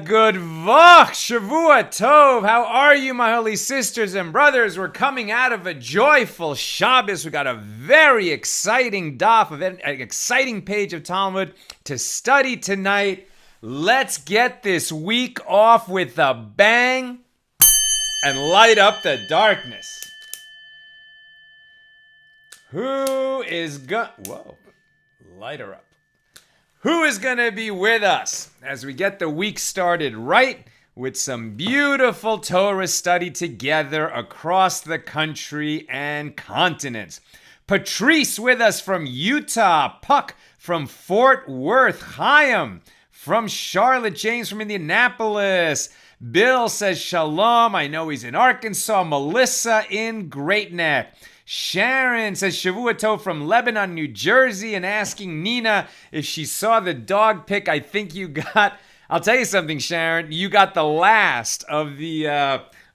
Good vach, Shavua Tov. How are you, my holy sisters and brothers? We're coming out of a joyful Shabbos. We got a very exciting daf, an exciting page of Talmud to study tonight. Let's get this week off with a bang and light up the darkness. Who is Whoa, light her up. Who is going to be with us as we get the week started right with some beautiful Torah study together across the country and continent? Patrice with us from Utah, Puck from Fort Worth, Chaim from Charlotte, James from Indianapolis. Bill says shalom. I know he's in Arkansas. Melissa in Great Neck. Sharon says Shavua Tov from Lebanon, New Jersey, and asking Nina if she saw the dog pic. I think you got, I'll tell you something, Sharon, you got the last of the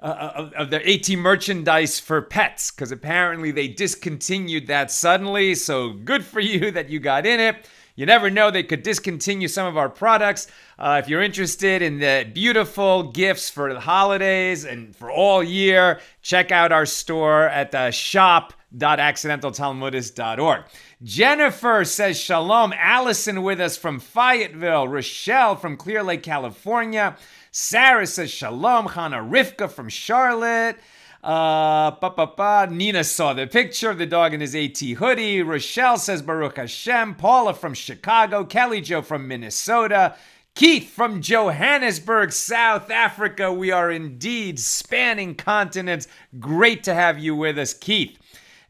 AT merchandise for pets, because apparently they discontinued that suddenly, so good for you that you got in it. You never know, they could discontinue some of our products. If you're interested in the beautiful gifts for the holidays and for all year, check out our store at shop.accidentaltalmudist.org. Jennifer says shalom. Allison with us from Fayetteville. Rochelle from Clear Lake, California. Sarah says shalom. Hannah Rivka from Charlotte. Nina saw the picture of the dog in his AT hoodie. Rochelle says Baruch Hashem. Paula from Chicago. Kelly Jo from Minnesota. Keith from Johannesburg, South Africa. We are indeed spanning continents. Great to have you with us, Keith.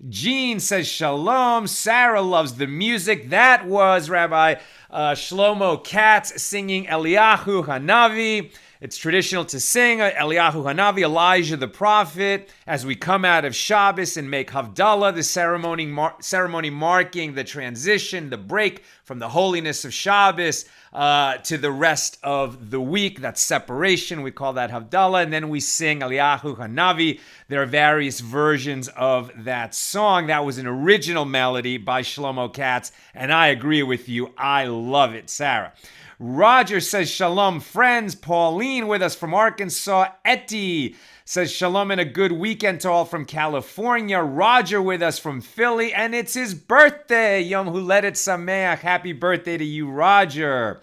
Jean says shalom. Sarah loves the music. That was Rabbi Shlomo Katz singing Eliyahu Hanavi. It's traditional to sing Eliyahu Hanavi, Elijah the prophet, as we come out of Shabbos and make Havdalah, the ceremony marking the transition, the break from the holiness of Shabbos to the rest of the week. That's separation. We call that Havdalah. And then we sing Eliyahu Hanavi. There are various versions of that song. That was an original melody by Shlomo Katz, and I agree with you. I love it, Sarah. Roger says shalom, friends. Pauline with us from Arkansas. Etty says shalom and a good weekend to all from California. Roger with us from Philly, and it's his birthday. Yom Huledet Sameach. Happy birthday to you, Roger.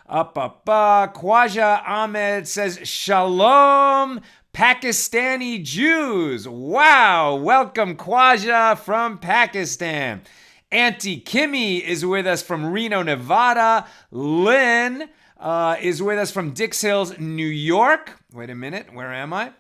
Khwaja Ahmed says shalom, Pakistani Jews. Wow, welcome Khwaja from Pakistan. Auntie Kimmy is with us from Reno, Nevada. Lynn is with us from Dix Hills, New York. Wait a minute, where am I?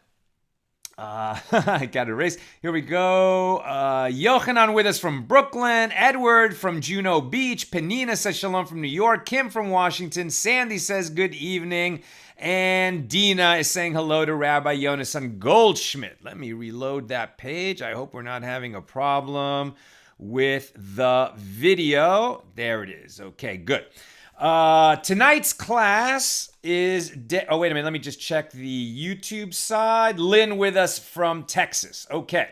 I got erased. Here we go. Yochanan with us from Brooklyn. Edward from Juno Beach. Penina says shalom from New York. Kim from Washington. Sandy says good evening. And Dina is saying hello to Rabbi Yonasan Goldschmidt. Let me reload that page. I hope we're not having a problem with the video. There it is. Okay, good. Tonight's class is... oh, wait a minute. Let me just check the YouTube side. Lynn with us from Texas. Okay.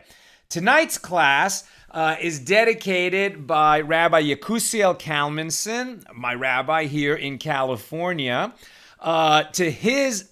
Tonight's class is dedicated by Rabbi Yekusiel Kalmanson, my rabbi here in California, to his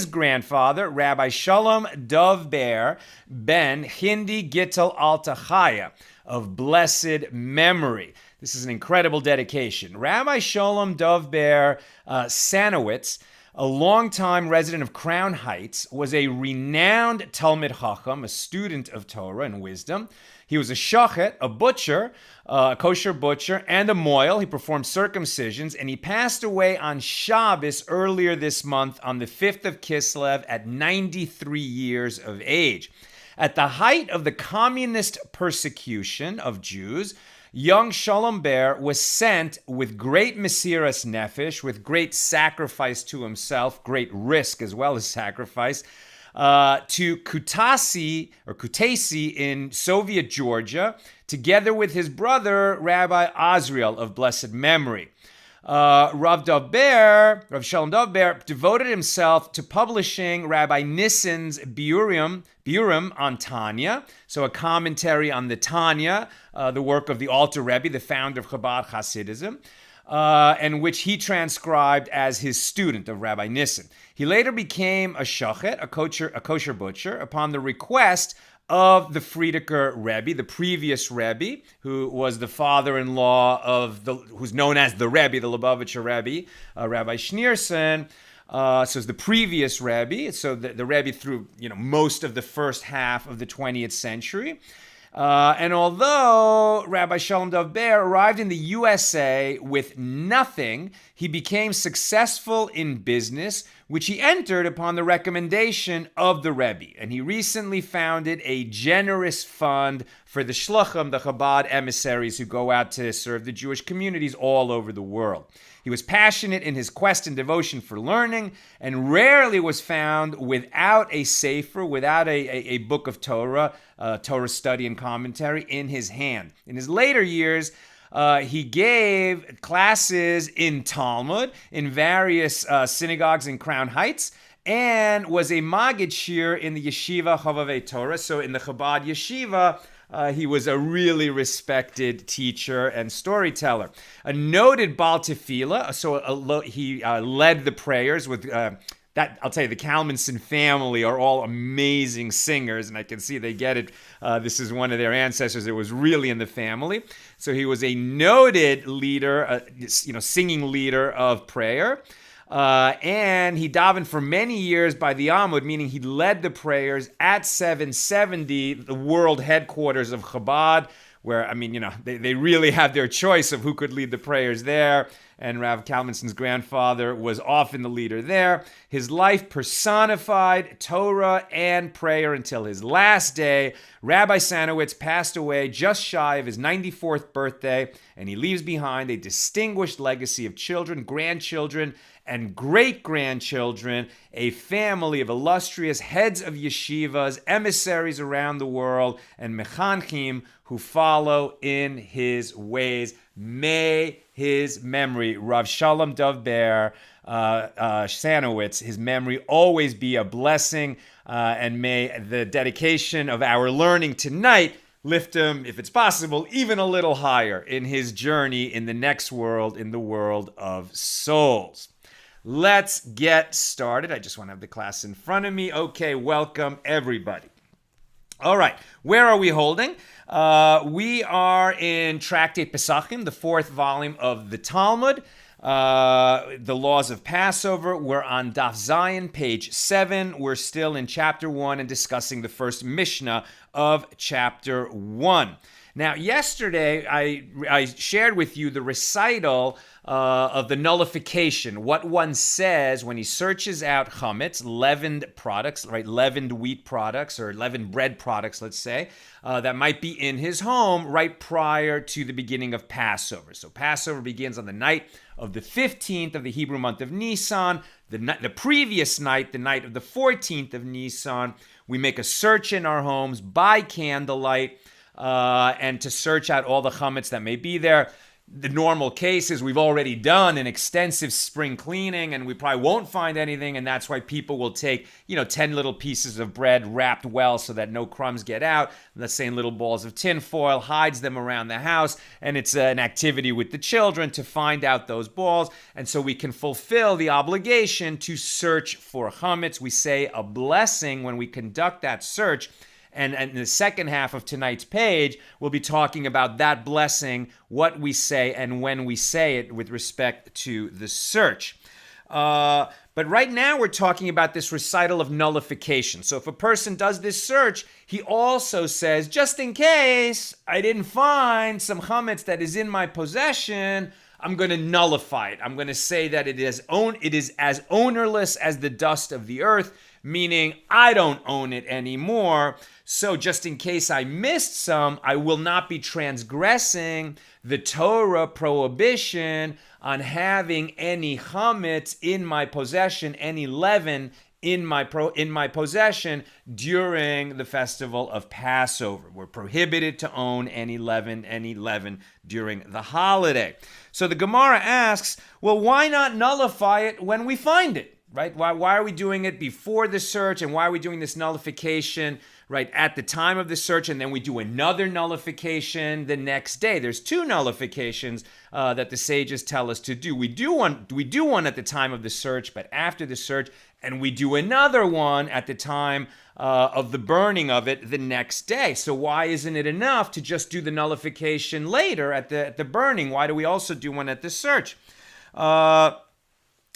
grandfather, Rabbi Shalom Dov Ber ben Hindi Gittel Altachaya of blessed memory. This is an incredible dedication. Rabbi Shalom Dov Ber Sanowitz, a longtime resident of Crown Heights, was a renowned Talmid Chacham, a student of Torah and wisdom. He was a shochet, a butcher, a kosher butcher, and a moil. He performed circumcisions, and he passed away on Shabbos earlier this month on the 5th of Kislev at 93 years of age. At the height of the communist persecution of Jews, young Shalom Ber was sent with great mesiras nefesh, with great sacrifice to himself, great risk as well as sacrifice, to Kutaisi in Soviet Georgia, together with his brother, Rabbi Azriel of blessed memory. Rav Shalom Dov Ber, devoted himself to publishing Rabbi Nissen's Biurim on Tanya, so a commentary on the Tanya, the work of the Alter Rebbe, the founder of Chabad Hasidism, and which he transcribed as his student of Rabbi Nissen. He later became a shochet, a kosher butcher, upon the request of the Friedeker Rebbe, the previous Rebbe, who was the father-in-law of who's known as the Rebbe, the Lubavitcher Rebbe, Rabbi Schneerson. So it's the previous Rebbe. So the Rebbe through most of the first half of the 20th century. And although Rabbi Shalom Dov Ber arrived in the USA with nothing, he became successful in business, which he entered upon the recommendation of the Rebbe. And he recently founded a generous fund for the Shluchim, the Chabad emissaries who go out to serve the Jewish communities all over the world. He was passionate in his quest and devotion for learning, and rarely was found without a sefer, without a book of Torah, Torah study and commentary in his hand. In his later years, he gave classes in Talmud in various synagogues in Crown Heights, and was a Maggid Shir in the Yeshiva Chavavei Torah. So in the Chabad Yeshiva, he was a really respected teacher and storyteller. A noted Baal Tefillah, so he led the prayers with... I'll tell you, the Kalmanson family are all amazing singers, and I can see they get it. This is one of their ancestors that was really in the family. So he was a noted leader, singing leader of prayer. And he davened for many years by the Amud, meaning he led the prayers at 770, the world headquarters of Chabad, where, they really had their choice of who could lead the prayers there. And Rav Kalmanson's grandfather was often the leader there. His life personified Torah and prayer until his last day. Rabbi Sanowitz passed away just shy of his 94th birthday, and he leaves behind a distinguished legacy of children, grandchildren, and great-grandchildren, a family of illustrious heads of yeshivas, emissaries around the world, and mechanchim who follow in his ways. May his memory, Rav Shalom Dov Ber Sanowitz, his memory always be a blessing, and may the dedication of our learning tonight lift him, if it's possible, even a little higher in his journey in the next world, in the world of souls. Let's get started. I just want to have the class in front of me. Okay, welcome everybody. All right, where are we holding? We are in Tractate Pesachim, the fourth volume of the Talmud, the laws of Passover. We're on Daf Zayin, page 7. We're still in chapter 1 and discussing the first Mishna of chapter 1. Now, yesterday, I shared with you the recital of the nullification, what one says when he searches out chametz, leavened products, right, leavened wheat products or leavened bread products, let's say, that might be in his home right prior to the beginning of Passover. So Passover begins on the night of the 15th of the Hebrew month of Nisan. The previous night, the night of the 14th of Nisan, we make a search in our homes by candlelight, and to search out all the chametz that may be there. The normal case is we've already done an extensive spring cleaning and we probably won't find anything, and that's why people will take, 10 little pieces of bread wrapped well so that no crumbs get out, let's say in little balls of tin foil, hides them around the house, and it's an activity with the children to find out those balls, and so we can fulfill the obligation to search for chametz. We say a blessing when we conduct that search. And in the second half of tonight's page, we'll be talking about that blessing, what we say, and when we say it with respect to the search. But right now, we're talking about this recital of nullification. So if a person does this search, he also says, just in case I didn't find some chametz that is in my possession, I'm going to nullify it. I'm going to say that it is as ownerless as the dust of the earth, meaning I don't own it anymore. So just in case I missed some, I will not be transgressing the Torah prohibition on having any chametz in my possession, any leaven in my possession during the festival of Passover. We're prohibited to own any leaven during the holiday. So the Gemara asks, well, why not nullify it when we find it? Right? Why are we doing it before the search, and why are we doing this nullification right at the time of the search, and then we do another nullification the next day? There's two nullifications that the sages tell us to do. We do one at the time of the search, but after the search, and we do another one at the time of the burning of it the next day. So why isn't it enough to just do the nullification later at the burning? Why do we also do one at the search?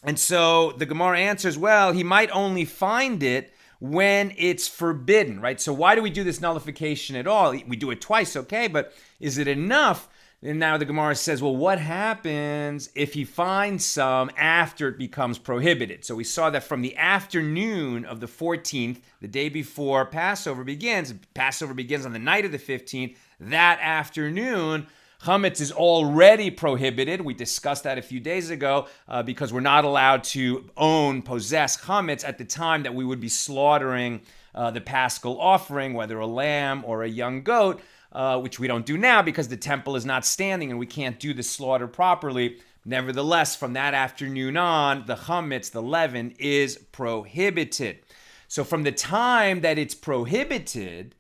And so the Gemara answers, well, he might only find it when it's forbidden, right? So why do we do this nullification at all? We do it twice, okay, but is it enough? And now the Gemara says, well, what happens if he finds some after it becomes prohibited? So we saw that from the afternoon of the 14th, the day before Passover begins on the night of the 15th, that afternoon, chametz is already prohibited. We discussed that a few days ago because we're not allowed to possess chametz at the time that we would be slaughtering the Paschal offering, whether a lamb or a young goat, which we don't do now because the temple is not standing and we can't do the slaughter properly. Nevertheless, from that afternoon on, the chametz, the leaven, is prohibited. So from the time that it's prohibited,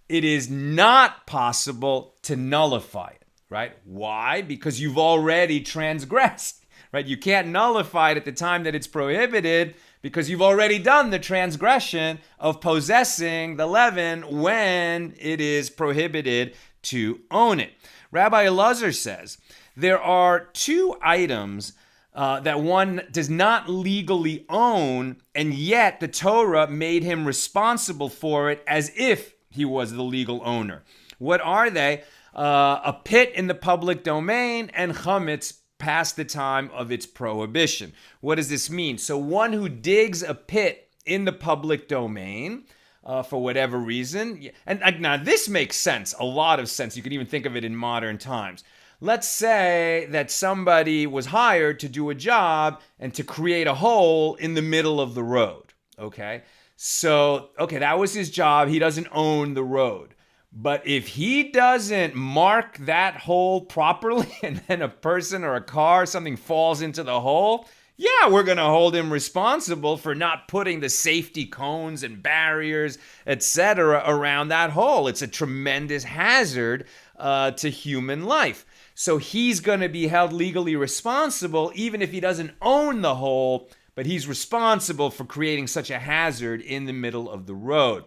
it is not possible to nullify it. Right? Why? Because you've already transgressed, right? You can't nullify it at the time that it's prohibited because you've already done the transgression of possessing the leaven when it is prohibited to own it. Rabbi Elazar says there are two items that one does not legally own, and yet the Torah made him responsible for it as if he was the legal owner. What are they? A pit in the public domain and chametz past the time of its prohibition. What does this mean? So one who digs a pit in the public domain for whatever reason, and now this makes sense, a lot of sense. You can even think of it in modern times. Let's say that somebody was hired to do a job and to create a hole in the middle of the road, okay? So, that was his job. He doesn't own the road. But if he doesn't mark that hole properly and then a person or a car or something falls into the hole, yeah, we're going to hold him responsible for not putting the safety cones and barriers, etc., around that hole. It's a tremendous hazard to human life. So he's going to be held legally responsible even if he doesn't own the hole, but he's responsible for creating such a hazard in the middle of the road.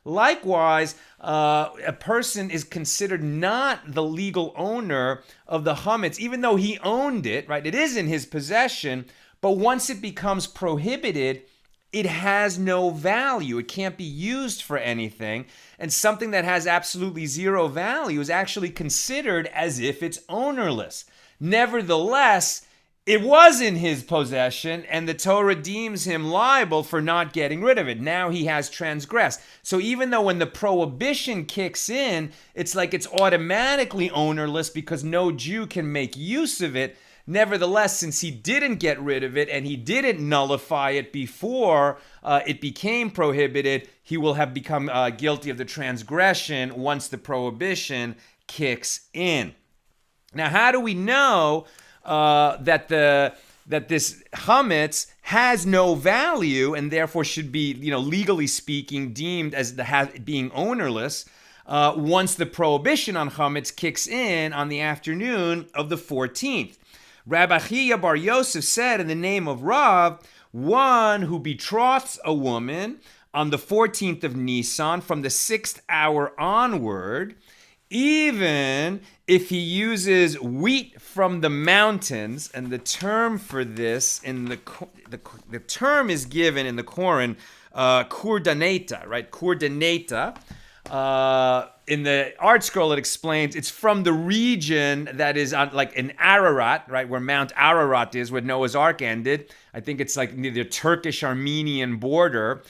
Likewise, a person is considered not the legal owner of the chametz, even though he owned it, right? It is in his possession, but once it becomes prohibited, it has no value. It can't be used for anything, and something that has absolutely zero value is actually considered as if it's ownerless. Nevertheless, it was in his possession, and the Torah deems him liable for not getting rid of it. Now he has transgressed. So even though when the prohibition kicks in, it's like it's automatically ownerless because no Jew can make use of it, nevertheless, since he didn't get rid of it and he didn't nullify it before it became prohibited, he will have become guilty of the transgression once the prohibition kicks in. Now, how do we know that this chametz has no value and therefore should be, legally speaking, deemed as being ownerless once the prohibition on chametz kicks in on the afternoon of the 14th? Rabbi Chiya bar Yosef said in the name of Rav, one who betroths a woman on the 14th of Nisan from the 6th hour onward, even if he uses wheat from the mountains, and the term for this in the term is given in the Koran, kurdaneta, right? Kurdaneta. In the Art Scroll, it explains it's from the region that is on like in Ararat, right, where Mount Ararat is, where Noah's Ark ended. I think it's like near the Turkish-Armenian border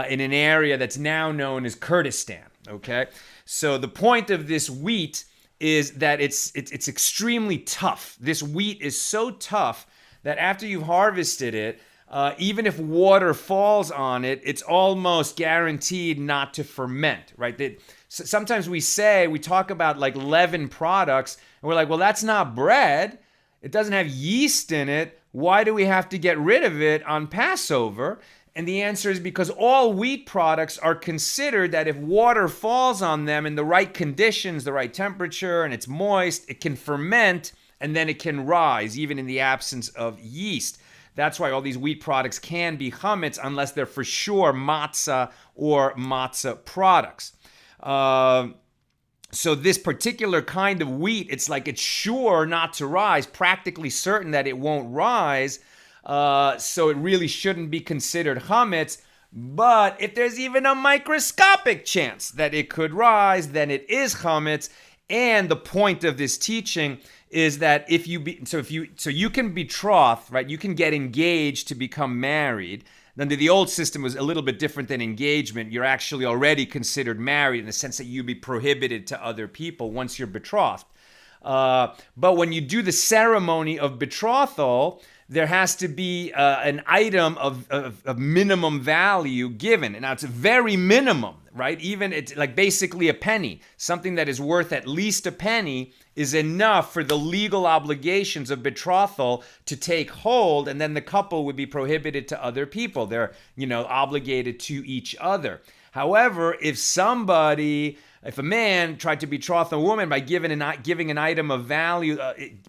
in an area that's now known as Kurdistan. Okay, so the point of this wheat is that it's extremely tough. This wheat is so tough that after you've harvested it, even if water falls on it, it's almost guaranteed not to ferment, right? Sometimes we talk about like leaven products, and we're like, well, that's not bread. It doesn't have yeast in it. Why do we have to get rid of it on Passover? And the answer is because all wheat products are considered that if water falls on them in the right conditions, the right temperature, and it's moist, it can ferment, and then it can rise, even in the absence of yeast. That's why all these wheat products can be chametz unless they're for sure matzah or matzah products. So this particular kind of wheat, it's like it's sure not to rise, practically certain that it won't rise. So it really shouldn't be considered chametz. But if there's even a microscopic chance that it could rise, then it is chametz. And the point of this teaching is that if you can betroth, right? You can get engaged to become married. Under the old system was a little bit different than engagement. You're actually already considered married in the sense that you'd be prohibited to other people once you're betrothed. But when you do the ceremony of betrothal, there has to be an item of minimum value given. And now it's very minimum, right? Even it's like basically a penny. Something that is worth at least a penny is enough for the legal obligations of betrothal to take hold, and then the couple would be prohibited to other people. They're, obligated to each other. However, if a man tried to betroth a woman by giving an item of value,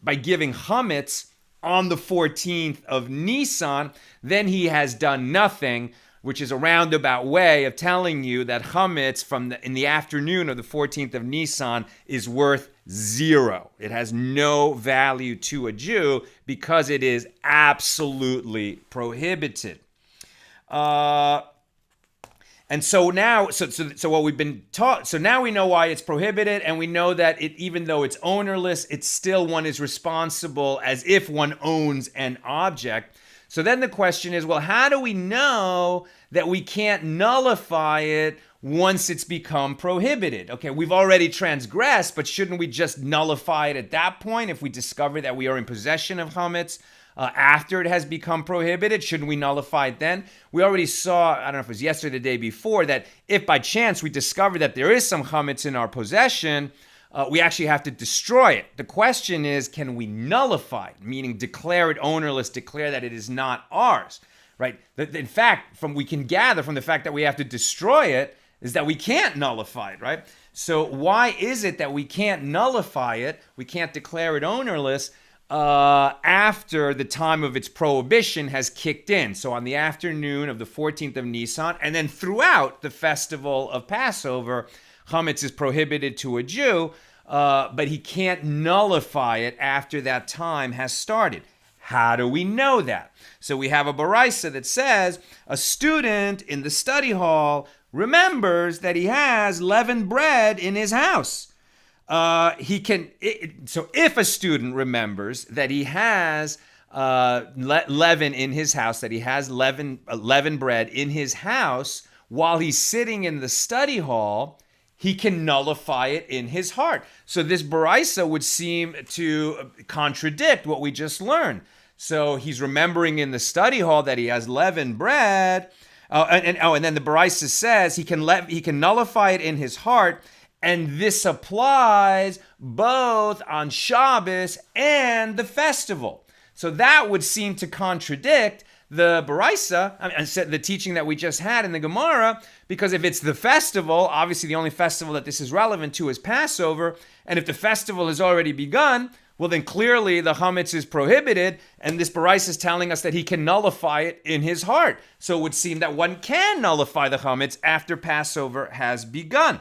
by giving chametz on the 14th of Nisan, then he has done nothing, which is a roundabout way of telling you that chametz in the afternoon of the 14th of Nisan is worth zero. It has no value to a Jew because it is absolutely prohibited. And so now, so what we've been taught, so now we know why it's prohibited, and we know that even though it's ownerless, it's still one is responsible as if one owns an object. So then the question is, well, how do we know that we can't nullify it once it's become prohibited? Okay, we've already transgressed, but shouldn't we just nullify it at that point if we discover that we are in possession of chametz? After it has become prohibited, shouldn't we nullify it then? We already saw, I don't know if it was yesterday or the day before, that if by chance we discover that there is some chametz in our possession, we actually have to destroy it. The question is, can we nullify it? Meaning declare it ownerless, declare that it is not ours, right? In fact, we can gather from the fact that we have to destroy it is that we can't nullify it, right? So why is it that we can't nullify it, we can't declare it ownerless, after the time of its prohibition has kicked in? So on the afternoon of the 14th of Nisan, and then throughout the festival of Passover, chametz is prohibited to a Jew, but he can't nullify it after that time has started. How do we know that? So we have a baraisa that says a student in the study hall remembers that he has leavened bread in his house. So if a student remembers that he has leaven in his house, that he has leavened bread in his house while he's sitting in the study hall, he can nullify it in his heart. So this baraisa would seem to contradict what we just learned. So he's remembering in the study hall that he has leavened bread, and then the baraisa says he can nullify it in his heart. And this applies both on Shabbos and the festival. So that would seem to contradict the baraisa, the teaching that we just had in the Gemara, because if it's the festival, obviously the only festival that this is relevant to is Passover, and if the festival has already begun, well then clearly the chametz is prohibited, and this baraisa is telling us that he can nullify it in his heart. So it would seem that one can nullify the chametz after Passover has begun.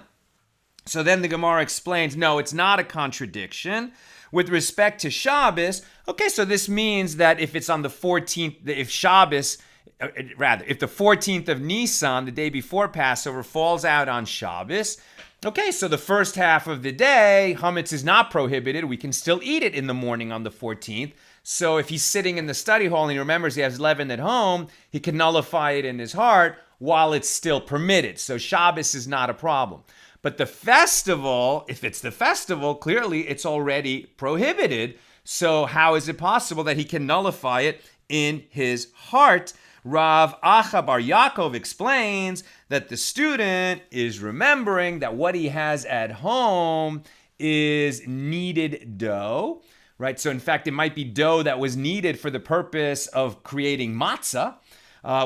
So then the Gemara explains, no, it's not a contradiction. With respect to Shabbos, okay, so this means that if it's on the 14th, if the 14th of Nisan, the day before Passover, falls out on Shabbos, Okay, so the first half of the day, chametz is not prohibited. We can still eat it in the morning on the 14th. So if he's sitting in the study hall and he remembers he has leaven at home, he can nullify it in his heart while it's still permitted. So Shabbos is not a problem. But the festival, if it's the festival, clearly it's already prohibited. So how is it possible that he can nullify it in his heart? Rav Acha Bar Yaakov explains that the student is remembering that what he has at home is kneaded dough, right? So in fact, it might be dough that was kneaded for the purpose of creating matzah,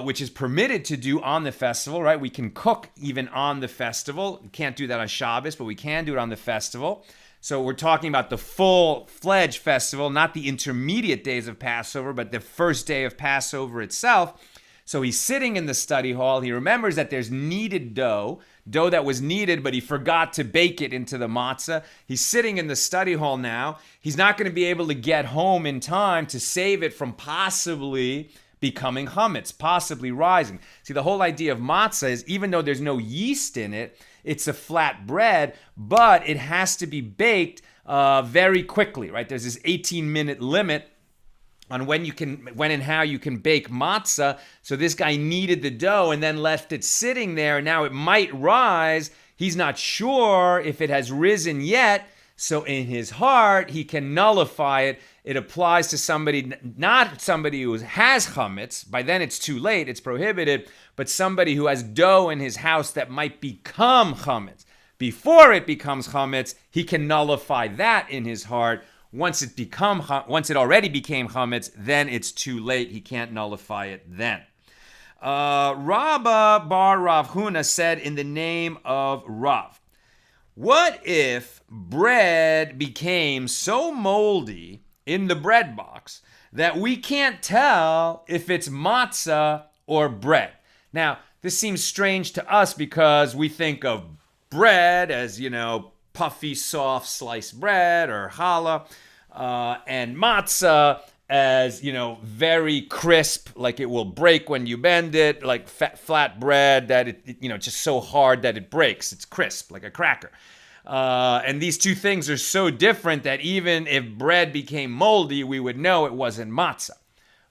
which is permitted to do on the festival, right? We can cook even on the festival. We can't do that on Shabbos, but we can do it on the festival. So we're talking about the full-fledged festival, not the intermediate days of Passover, but the first day of Passover itself. So he's sitting in the study hall. He remembers that there's kneaded dough that was kneaded, but he forgot to bake it into the matzah. He's sitting in the study hall now. He's not going to be able to get home in time to save it from possibly becoming chametz, possibly rising. See, the whole idea of matzah is even though there's no yeast in it, it's a flat bread, but it has to be baked very quickly, right? There's this 18-minute limit on when and how you can bake matzah. So this guy kneaded the dough and then left it sitting there. Now it might rise. He's not sure if it has risen yet. So in his heart, he can nullify it. It applies to somebody, not somebody who has chametz. By then it's too late, it's prohibited, but somebody who has dough in his house that might become chametz. Before it becomes chametz, he can nullify that in his heart. Once it already became chametz, then it's too late. He can't nullify it then. Rabba bar Rav Huna said in the name of Rav, what if bread became so moldy in the bread box that we can't tell if it's matzah or bread? Now, this seems strange to us because we think of bread as, puffy, soft sliced bread or challah, and matzah as, very crisp, like it will break when you bend it, like flat bread that it just so hard that it breaks. It's crisp, like a cracker. And these two things are so different that even if bread became moldy, we would know it wasn't matzah.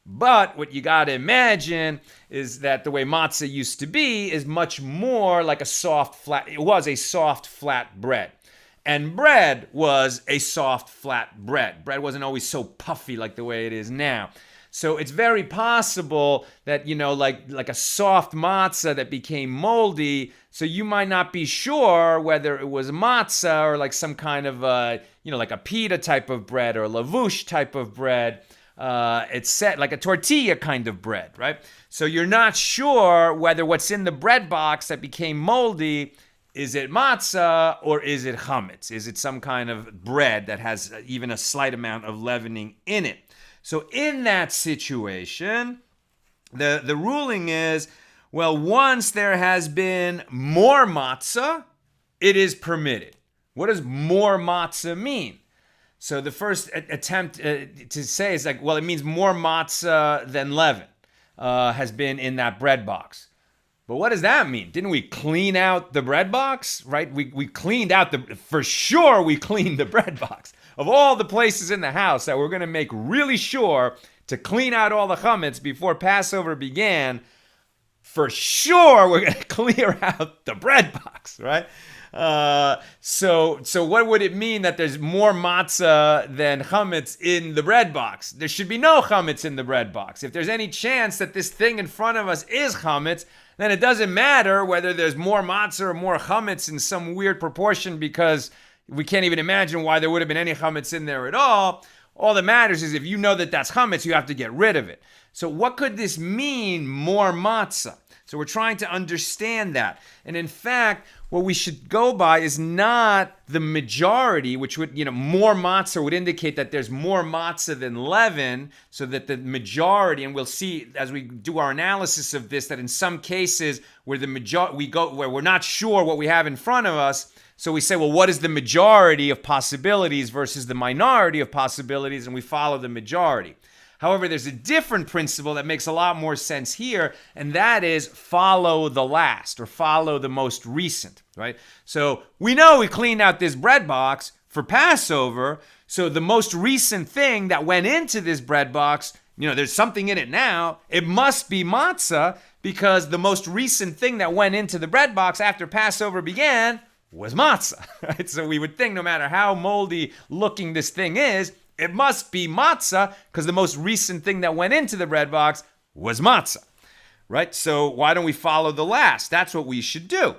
But what you got to imagine is that the way matzah used to be is much more like it was a soft, flat bread. And bread was a soft, flat bread. Bread wasn't always so puffy like the way it is now. So it's very possible that, like a soft matzah that became moldy, so you might not be sure whether it was matzah or like some kind of, like a pita type of bread or a lavush type of bread. It's set like a tortilla kind of bread, right? So you're not sure whether what's in the bread box that became moldy, is it matzah or is it chametz? Is it some kind of bread that has even a slight amount of leavening in it? So in that situation, the ruling is, well, once there has been more matzah, it is permitted. What does more matzah mean? So the first attempt to say is like, well, it means more matzah than leaven has been in that bread box. But what does that mean? Didn't we clean out the bread box, right? We cleaned out for sure we cleaned the bread box. Of all the places in the house that we're going to make really sure to clean out all the chametz before Passover began, for sure we're going to clear out the bread box, right? So what would it mean that there's more matzah than chametz in the bread box? There should be no chametz in the bread box. If there's any chance that this thing in front of us is chametz, then it doesn't matter whether there's more matzah or more chametz in some weird proportion, because we can't even imagine why there would have been any chametz in there at all. All that matters is if you know that that's chametz, you have to get rid of it. So what could this mean, more matzah? So we're trying to understand that. And in fact, what we should go by is not the majority, which would, more matzah would indicate that there's more matzah than leaven, so that the majority, and we'll see as we do our analysis of this, that in some cases where where we're not sure what we have in front of us, so we say, well, what is the majority of possibilities versus the minority of possibilities, and we follow the majority. However, there's a different principle that makes a lot more sense here, and that is follow the last or follow the most recent, right? So we know we cleaned out this bread box for Passover, so the most recent thing that went into this bread box, there's something in it now. It must be matzah because the most recent thing that went into the bread box after Passover began was matzah, right? So we would think no matter how moldy looking this thing is, it must be matzah because the most recent thing that went into the bread box was matzah, right? So why don't we follow the last? That's what we should do.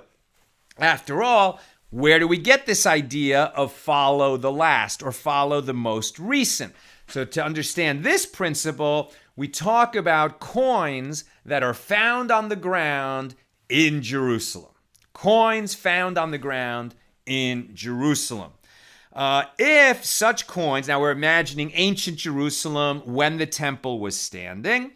After all, where do we get this idea of follow the last or follow the most recent? So to understand this principle, we talk about coins that are found on the ground in Jerusalem. Coins found on the ground in Jerusalem. If such coins, now we're imagining ancient Jerusalem when the temple was standing.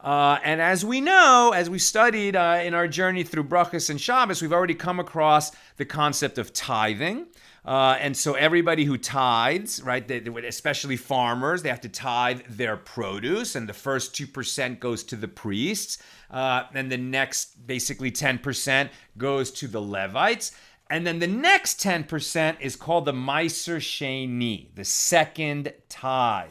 And as we know, as we studied in our journey through Brachos and Shabbos, we've already come across the concept of tithing. And so everybody who tithes, right, especially farmers, they have to tithe their produce, and the first 2% goes to the priests, and the next basically 10% goes to the Levites. And then the next 10% is called the Meiser Sheni, the second tithe.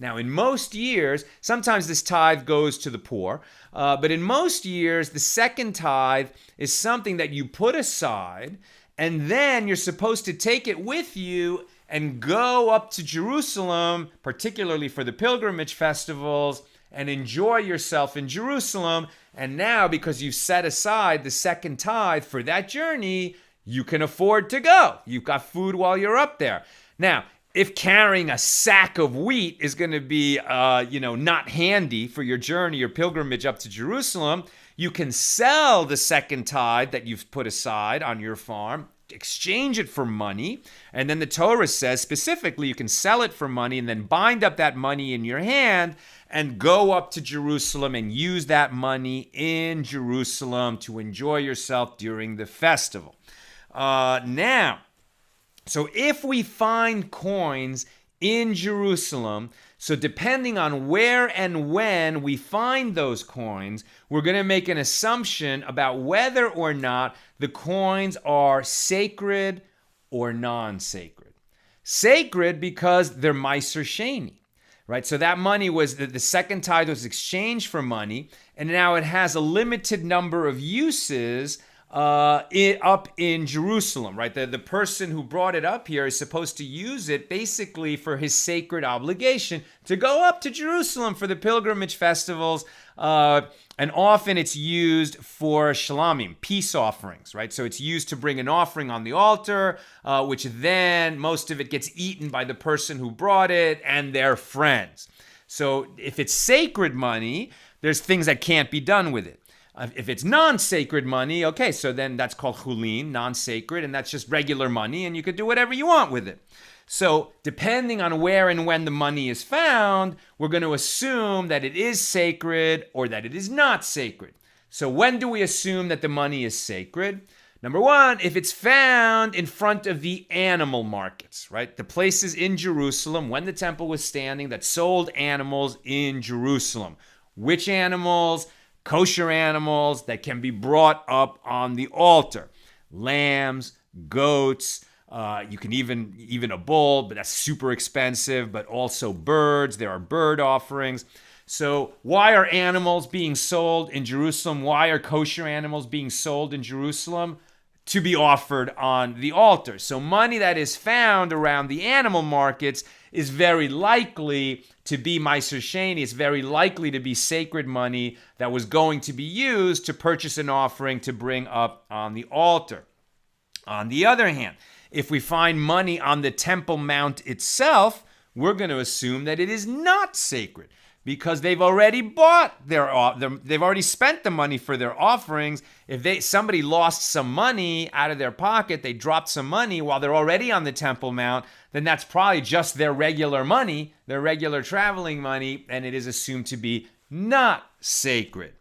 Now, in most years, sometimes this tithe goes to the poor, but in most years, the second tithe is something that you put aside, and then you're supposed to take it with you and go up to Jerusalem, particularly for the pilgrimage festivals, and enjoy yourself in Jerusalem. And now, because you've set aside the second tithe for that journey, you can afford to go. You've got food while you're up there. Now, if carrying a sack of wheat is going to be, not handy for your journey or pilgrimage up to Jerusalem, you can sell the second tithe that you've put aside on your farm, exchange it for money, and then the Torah says specifically you can sell it for money and then bind up that money in your hand and go up to Jerusalem and use that money in Jerusalem to enjoy yourself during the festival. So if we find coins in Jerusalem, so depending on where and when we find those coins, we're going to make an assumption about whether or not the coins are sacred or non-sacred. Sacred because they're Meiser Sheni, right? So that money was, the second tithe was exchanged for money, and now it has a limited number of uses up in Jerusalem, right? The person who brought it up here is supposed to use it basically for his sacred obligation to go up to Jerusalem for the pilgrimage festivals. And often it's used for shalamim, peace offerings, right? So it's used to bring an offering on the altar, which then most of it gets eaten by the person who brought it and their friends. So if it's sacred money, there's things that can't be done with it. If it's non-sacred money, okay, so then that's called chulin, non-sacred, and that's just regular money, and you could do whatever you want with it. So depending on where and when the money is found, we're going to assume that it is sacred or that it is not sacred. So when do we assume that the money is sacred? Number one, if it's found in front of the animal markets, right? The places in Jerusalem, when the temple was standing, that sold animals in Jerusalem. Which animals? Kosher animals that can be brought up on the altar. Lambs, goats, you can even a bull, but that's super expensive, but also birds. There are bird offerings. So why are animals being sold in Jerusalem? Why are kosher animals being sold in Jerusalem? To be offered on the altar. So money that is found around the animal markets is very likely to be Meiser Sheni. It's very likely to be sacred money that was going to be used to purchase an offering to bring up on the altar. On the other hand, if we find money on the Temple Mount itself, we're going to assume that it is not sacred because they've already they've already spent the money for their offerings. If somebody lost some money out of their pocket, they dropped some money while they're already on the Temple Mount, then that's probably just their regular money, their regular traveling money, and it is assumed to be not sacred.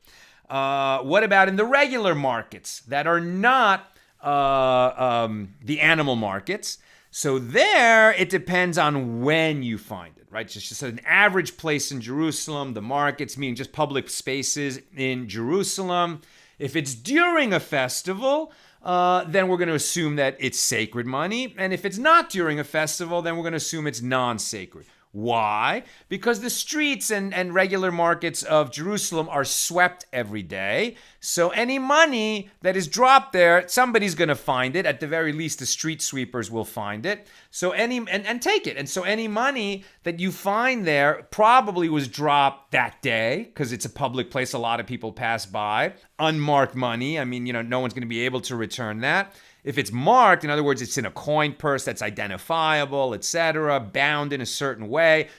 What about in the regular markets that are not the animal markets? So there, it depends on when you find it, right? Just an average place in Jerusalem, the markets, meaning just public spaces in Jerusalem. If it's during a festival, then we're going to assume that it's sacred money. And if it's not during a festival, then we're going to assume it's non-sacred. Why? Because the streets and regular markets of Jerusalem are swept every day. So any money that is dropped there, somebody's going to find it. At the very least, the street sweepers will find it. So and take it. And so any money that you find there probably was dropped that day because it's a public place. A lot of people pass by. Unmarked money. I mean, no one's going to be able to return that. If it's marked, in other words, it's in a coin purse that's identifiable, etc., bound in a certain way,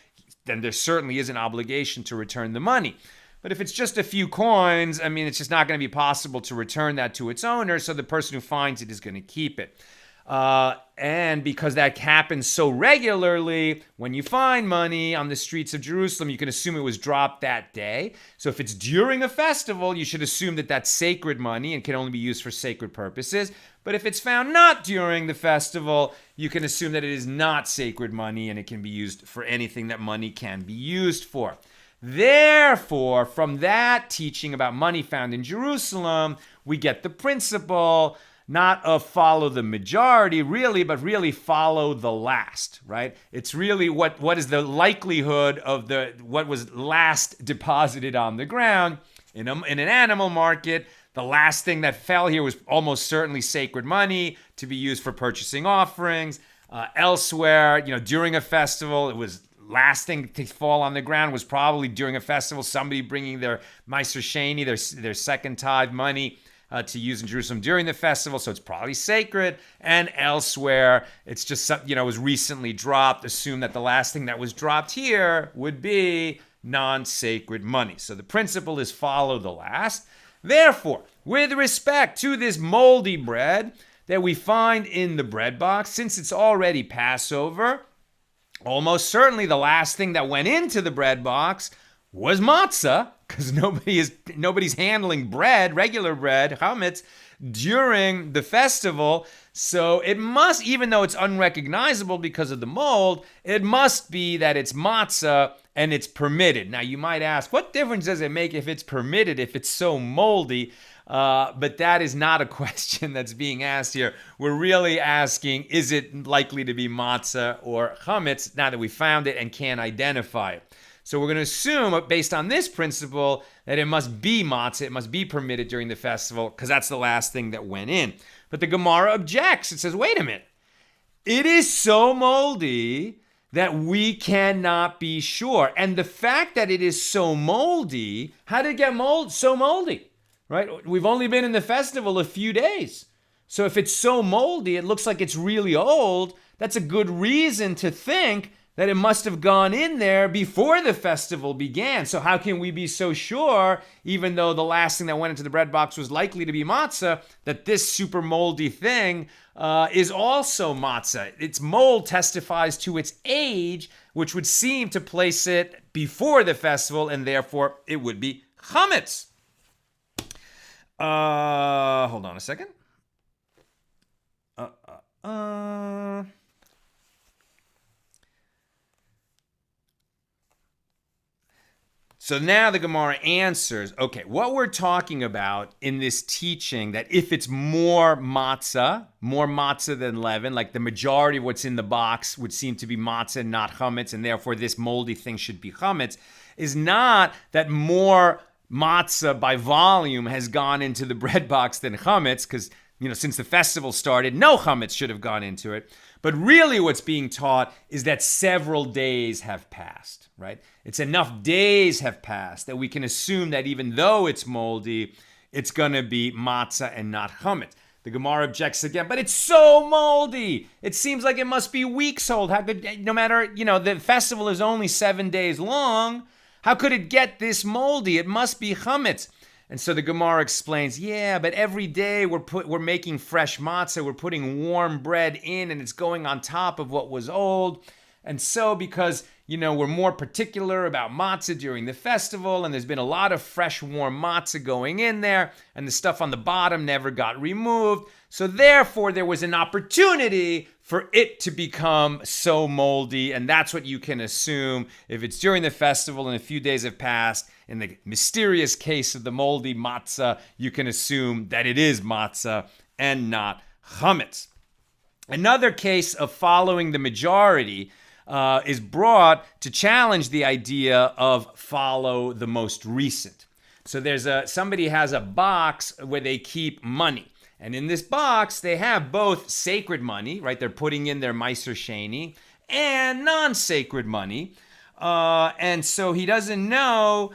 then there certainly is an obligation to return the money. But if it's just a few coins, I mean, it's just not going to be possible to return that to its owner, so the person who finds it is going to keep it. And because that happens so regularly, when you find money on the streets of Jerusalem, you can assume it was dropped that day. So if it's during a festival, you should assume that that's sacred money and can only be used for sacred purposes. But if it's found not during the festival, you can assume that it is not sacred money and it can be used for anything that money can be used for. Therefore, from that teaching about money found in Jerusalem, we get the principle not of follow the majority, really, but really follow the last, right? It's really what is the likelihood of what was last deposited on the ground. In an animal market, the last thing that fell here was almost certainly sacred money to be used for purchasing offerings. Elsewhere, during a festival, it was last thing to fall on the ground was probably during a festival, somebody bringing their Meiser Sheni, their second tithe money, to use in Jerusalem during the festival, so it's probably sacred. And elsewhere, it's just something, was recently dropped. Assume that the last thing that was dropped here would be non-sacred money. So the principle is follow the last. Therefore, with respect to this moldy bread that we find in the bread box, since it's already Passover, almost certainly the last thing that went into the bread box was matzah, because nobody's handling bread, regular bread, chametz, during the festival. So it must, even though it's unrecognizable because of the mold, it must be that it's matzah and it's permitted. Now you might ask, what difference does it make if it's permitted, if it's so moldy? But that is not a question that's being asked here. We're really asking, is it likely to be matzah or chametz now that we found it and can't identify it? So we're going to assume, based on this principle, that it must be matzah, it must be permitted during the festival, because that's the last thing that went in. But the Gemara objects. It says, wait a minute. It is so moldy that we cannot be sure. And the fact that it is so moldy, how did it get so moldy? Right? We've only been in the festival a few days. So if it's so moldy, it looks like it's really old. That's a good reason to think that it must have gone in there before the festival began. So how can we be so sure, even though the last thing that went into the bread box was likely to be matzah, that this super moldy thing is also matzah? Its mold testifies to its age, which would seem to place it before the festival, and therefore it would be chametz. Hold on a second. So now the Gemara answers, okay, what we're talking about in this teaching, that if it's more matzah than leaven, like the majority of what's in the box would seem to be matzah and not chametz, and therefore this moldy thing should be chametz, is not that more matzah by volume has gone into the bread box than chametz, because since the festival started, no chametz should have gone into it. But really what's being taught is that several days have passed, right? It's enough days have passed that we can assume that even though it's moldy, it's going to be matzah and not chametz. The Gemara objects again, but it's so moldy. It seems like it must be weeks old. How could, no matter, the festival is only 7 days long. How could it get this moldy? It must be chametz. And so the Gemara explains, yeah, but every day we're making fresh matzah, we're putting warm bread in, and it's going on top of what was old. And so because we're more particular about matzah during the festival, and there's been a lot of fresh, warm matzah going in there, and the stuff on the bottom never got removed. So therefore, there was an opportunity for it to become so moldy, and that's what you can assume. If it's during the festival and a few days have passed, in the mysterious case of the moldy matzah, you can assume that it is matzah and not chametz. Another case of following the majority is brought to challenge the idea of follow the most recent. So somebody has a box where they keep money. And in this box, they have both sacred money, right? They're putting in their Meiser Sheni, and non-sacred money. And so he doesn't know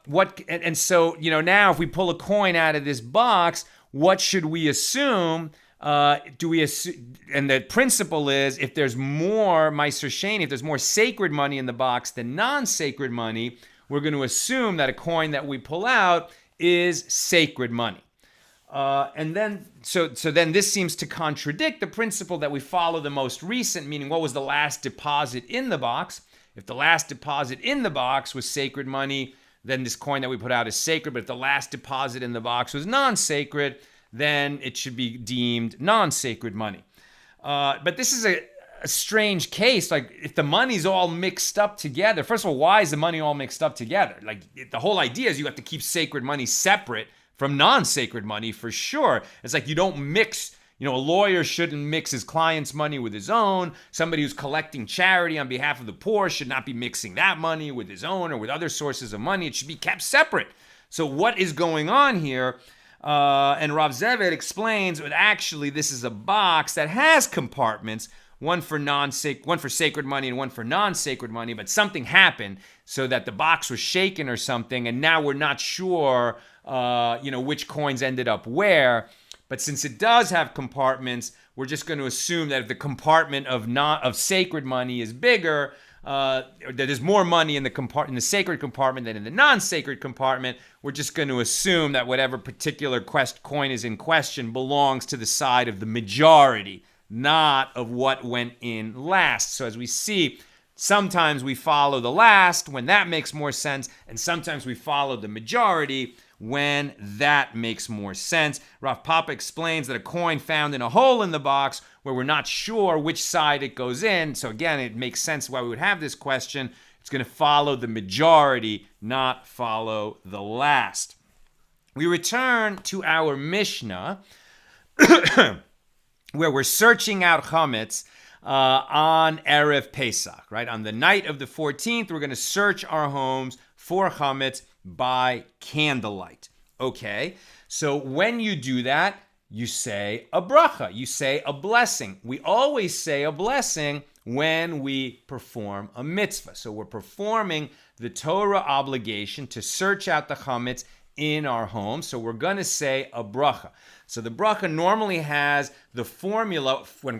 what, and so, now if we pull a coin out of this box, what should we assume? Do we assume, and the principle is, if there's more Meiser Sheni, if there's more sacred money in the box than non-sacred money, we're going to assume that a coin that we pull out is sacred money. And then this seems to contradict the principle that we follow the most recent, meaning what was the last deposit in the box? If the last deposit in the box was sacred money, then this coin that we put out is sacred. But if the last deposit in the box was non-sacred, then it should be deemed non-sacred money. But this is a strange case. Like, if the money's all mixed up together, first of all, why is the money all mixed up together? Like, the whole idea is you have to keep sacred money separate from non-sacred money, for sure. It's like you don't mix, a lawyer shouldn't mix his client's money with his own. Somebody who's collecting charity on behalf of the poor should not be mixing that money with his own or with other sources of money. It should be kept separate. So what is going on here? And Rav Zevet explains that actually this is a box that has compartments, one for sacred money and one for non-sacred money, but something happened so that the box was shaken or something, and now we're not sure which coins ended up where. But since it does have compartments, we're just going to assume that if the compartment of sacred money is bigger, that there's more money in the sacred compartment than in the non-sacred compartment. We're just going to assume that whatever particular coin is in question belongs to the side of the majority, not of what went in last. So as we see, sometimes we follow the last when that makes more sense, and sometimes we follow the majority when that makes more sense. Rav Papa explains that a coin found in a hole in the box where we're not sure which side it goes in. So again, it makes sense why we would have this question. It's going to follow the majority, not follow the last. We return to our Mishna, where we're searching out chametz on Erev Pesach, right? On the night of the 14th, we're going to search our homes for chametz by candlelight. Okay, so when you do that, you say a bracha, you say a blessing. We always say a blessing when we perform a mitzvah. So we're performing the Torah obligation to search out the chametz in our home. So we're going to say a bracha. So the bracha normally has the formula when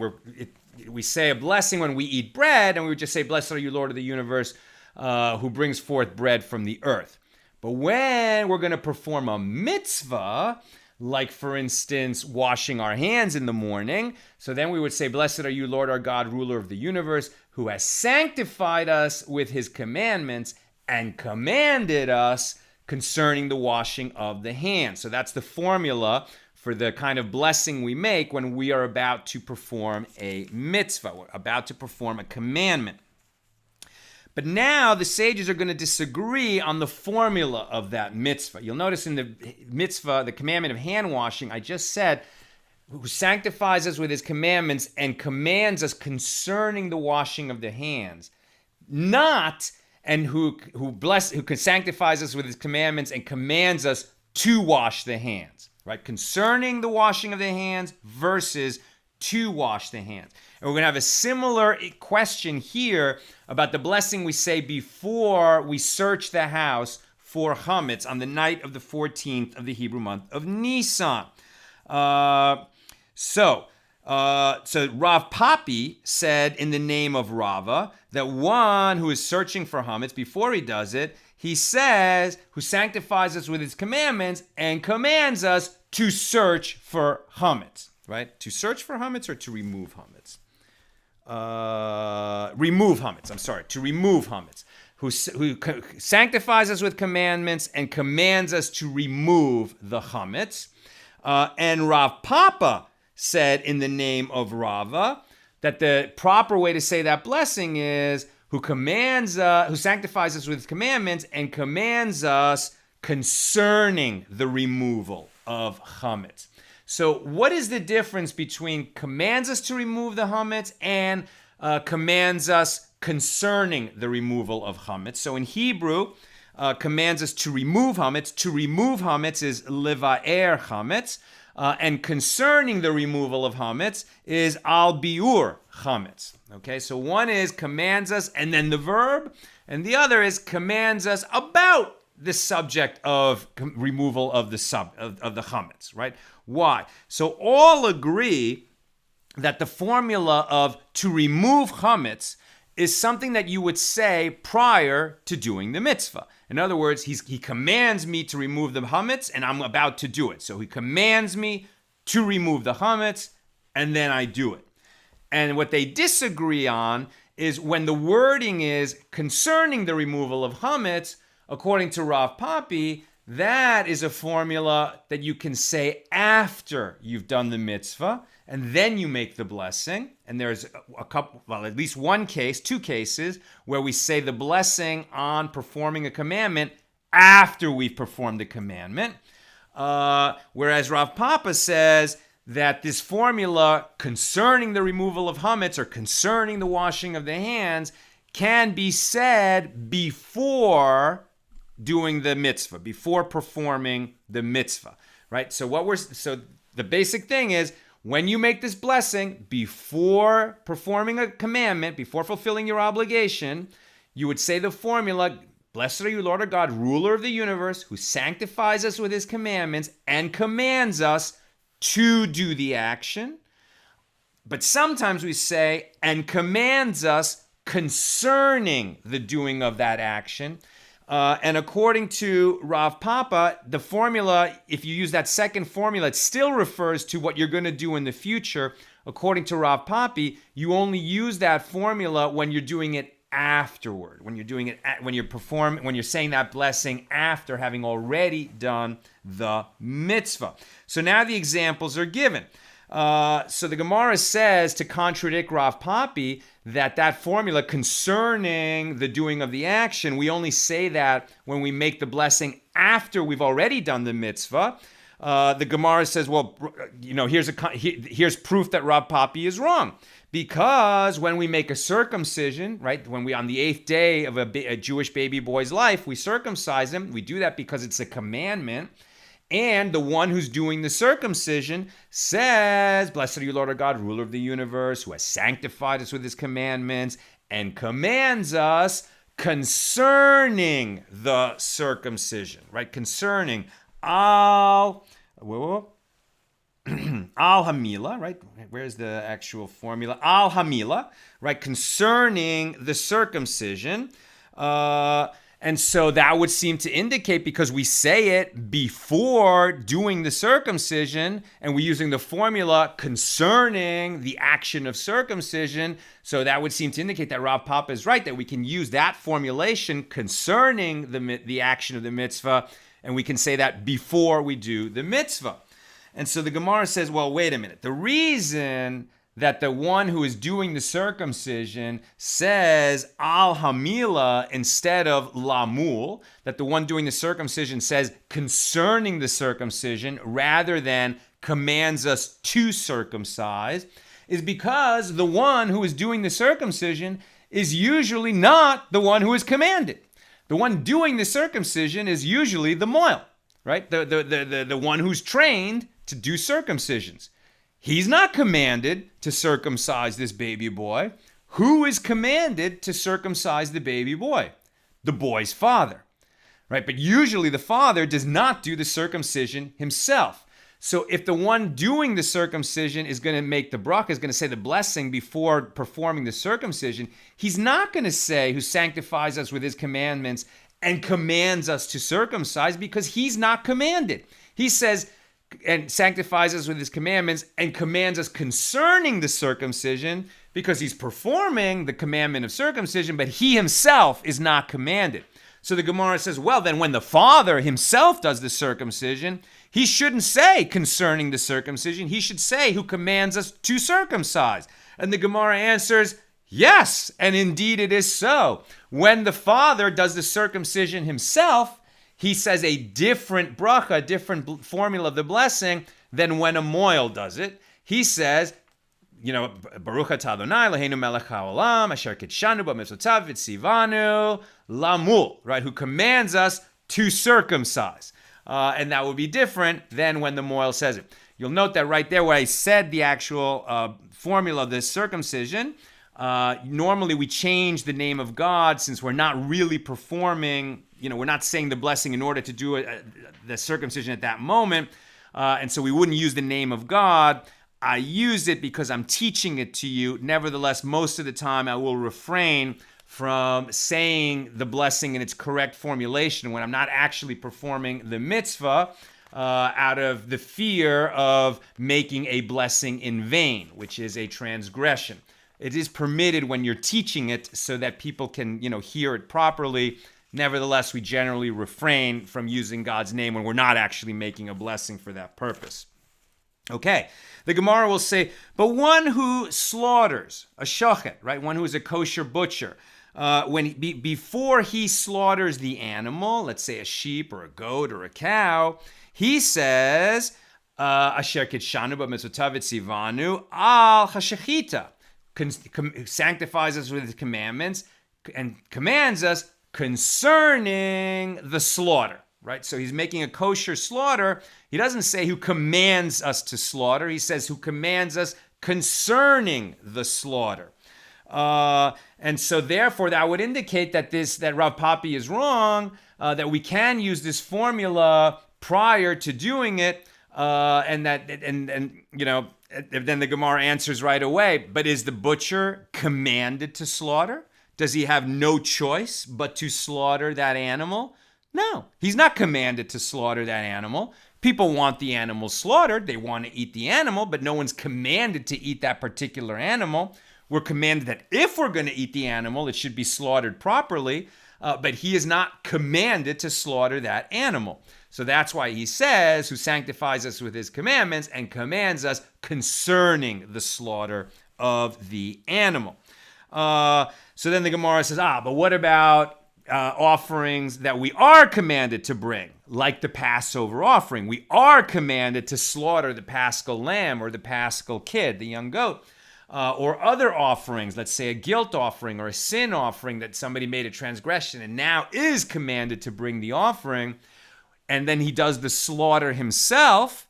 we say a blessing when we eat bread, and we would just say, "Blessed are you, Lord of the universe, who brings forth bread from the earth." But when we're going to perform a mitzvah, like, for instance, washing our hands in the morning, so then we would say, "Blessed are you, Lord our God, ruler of the universe, who has sanctified us with his commandments and commanded us concerning the washing of the hands." So that's the formula for the kind of blessing we make when we are about to perform a mitzvah, we're about to perform a commandment. But now the sages are going to disagree on the formula of that mitzvah. You'll notice in the mitzvah, the commandment of handwashing, I just said, who sanctifies us with his commandments and commands us concerning the washing of the hands. Not, and who sanctifies us with his commandments and commands us to wash the hands, right? Concerning the washing of the hands versus to wash the hands. And we're going to have a similar question here about the blessing we say before we search the house for chametz on the night of the 14th of the Hebrew month of Nisan. So Rav Papi said in the name of Rava that one who is searching for chametz, before he does it, he says, who sanctifies us with his commandments and commands us to search for chametz, right? To search for chametz or to remove chametz? remove chametz. I'm sorry, to remove chametz. Who sanctifies us with commandments and commands us to remove the chametz. And Rav Papa said in the name of Rava that the proper way to say that blessing is who sanctifies us with commandments and commands us concerning the removal of chametz. So what is the difference between commands us to remove the chametz and commands us concerning the removal of chametz? So in Hebrew, commands us to remove chametz. To remove chametz is levaer chametz. And concerning the removal of chametz is al biur chametz. Okay, so one is commands us and then the verb, and the other is commands us about the subject of removal of the chametz, right? Why? So all agree that the formula of to remove chametz is something that you would say prior to doing the mitzvah. In other words, he commands me to remove the chametz, and I'm about to do it. So he commands me to remove the chametz, and then I do it. And what they disagree on is when the wording is concerning the removal of chametz, according to Rav Papi, that is a formula that you can say after you've done the mitzvah, and then you make the blessing. And there's at least one case, two cases, where we say the blessing on performing a commandment after we've performed the commandment. Whereas Rav Papa says that this formula concerning the removal of chametz or concerning the washing of the hands can be said before doing the mitzvah, before performing the mitzvah, right? So the basic thing is, when you make this blessing before performing a commandment, before fulfilling your obligation, you would say the formula, blessed are you, Lord our God, ruler of the universe, who sanctifies us with his commandments and commands us to do the action. But sometimes we say, and commands us concerning the doing of that action. And according to Rav Papa, the formula, if you use that second formula, it still refers to what you're going to do in the future. According to Rav Papi, you only use that formula when you're doing it afterward, when you're saying that blessing after having already done the mitzvah. So now the examples are given. So the Gemara says, to contradict Rav Papi, that formula concerning the doing of the action, we only say that when we make the blessing after we've already done the mitzvah. The Gemara says, well, here's proof that Rav Papi is wrong. Because when we make a circumcision, right, when we on the 8th day of a Jewish baby boy's life, we circumcise him. We do that because it's a commandment. And the one who's doing the circumcision says, blessed are you, Lord our God, ruler of the universe, who has sanctified us with his commandments and commands us concerning the circumcision, right? Concerning al hamila, right? Where's the actual formula? Al hamila, right? Concerning the circumcision. And so that would seem to indicate, because we say it before doing the circumcision and we're using the formula concerning the action of circumcision, so that would seem to indicate that Rav Papa is right, that we can use that formulation concerning the action of the mitzvah, and we can say that before we do the mitzvah. And so the Gemara says, well, wait a minute. The reason that the one who is doing the circumcision says al hamila instead of lamul, that the one doing the circumcision says concerning the circumcision rather than commands us to circumcise, is because the one who is doing the circumcision is usually not the one who is commanded. The one doing the circumcision is usually the moil, right? The one who's trained to do circumcisions. He's not commanded to circumcise this baby boy. Who is commanded to circumcise the baby boy? The boy's father, right? But usually the father does not do the circumcision himself. So if the one doing the circumcision is going to make the bracha, is going to say the blessing before performing the circumcision, he's not going to say who sanctifies us with his commandments and commands us to circumcise, because he's not commanded. He says, and sanctifies us with his commandments and commands us concerning the circumcision, because he's performing the commandment of circumcision, but he himself is not commanded. So the Gemara says, well, then when the father himself does the circumcision, he shouldn't say concerning the circumcision. He should say who commands us to circumcise. And the Gemara answers, yes, and indeed it is so. When the father does the circumcision himself, he says a different bracha, a different formula of the blessing than when a moil does it. He says, Baruch atah Adonai Eloheinu melech haolam asher kitshanu b'mitzvotav v'tzivanu lamul, right? Who commands us to circumcise. And that would be different than when the moil says it. You'll note that right there where I said the actual formula of this circumcision, normally we change the name of God since we're not really performing, we're not saying the blessing in order to do the circumcision at that moment. And so we wouldn't use the name of God. I use it because I'm teaching it to you. Nevertheless, most of the time I will refrain from saying the blessing in its correct formulation when I'm not actually performing the mitzvah out of the fear of making a blessing in vain, which is a transgression. It is permitted when you're teaching it so that people can, hear it properly. Nevertheless, we generally refrain from using God's name when we're not actually making a blessing for that purpose. Okay, the Gemara will say, but one who slaughters, a shochet, right? One who is a kosher butcher, before he slaughters the animal, let's say a sheep or a goat or a cow, he says, asher kitshanu b'mitzvotav v'tzivanu al hashechita, sanctifies us with his commandments and commands us concerning the slaughter. Right? So he's making a kosher slaughter. He doesn't say who commands us to slaughter. He says who commands us concerning the slaughter. And so therefore that would indicate that Rav Papi is wrong, that we can use this formula prior to doing it, and then the Gemara answers right away, but is the butcher commanded to slaughter? Does he have no choice but to slaughter that animal? No, he's not commanded to slaughter that animal. People want the animal slaughtered. They want to eat the animal, but no one's commanded to eat that particular animal. We're commanded that if we're going to eat the animal, it should be slaughtered properly, but he is not commanded to slaughter that animal. So that's why he says, who sanctifies us with his commandments and commands us concerning the slaughter of the animal. So then the Gemara says, but what about offerings that we are commanded to bring, like the Passover offering? We are commanded to slaughter the paschal lamb or the paschal kid, the young goat, or other offerings, let's say a guilt offering or a sin offering that somebody made a transgression and now is commanded to bring the offering, and then he does the slaughter himself.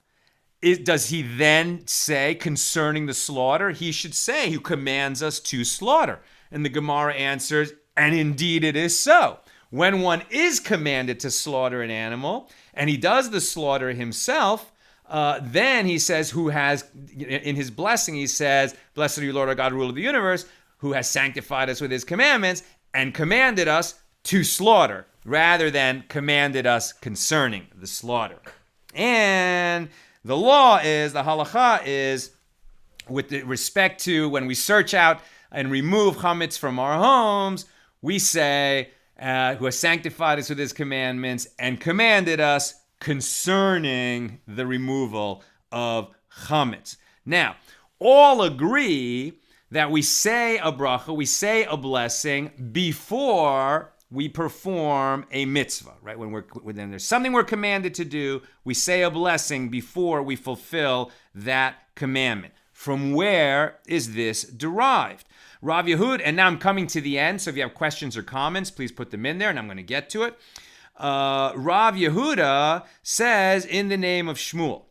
Does he then say concerning the slaughter? He should say who commands us to slaughter. And the Gemara answers, and indeed it is so. When one is commanded to slaughter an animal, and he does the slaughter himself, then he says, who has, in his blessing, he says, blessed are you, Lord our God, ruler of the universe, who has sanctified us with his commandments and commanded us to slaughter, rather than commanded us concerning the slaughter. And the law is, the halacha is, with respect to when we search out and remove chametz from our homes, we say, who has sanctified us with his commandments and commanded us concerning the removal of chametz. Now, all agree that we say a bracha, we say a blessing before we perform a mitzvah, right? When there's something we're commanded to do, we say a blessing before we fulfill that commandment. From where is this derived? Rav Yehud, and now I'm coming to the end, so if you have questions or comments, please put them in there, and I'm going to get to it. Rav Yehuda says, in the name of Shmuel,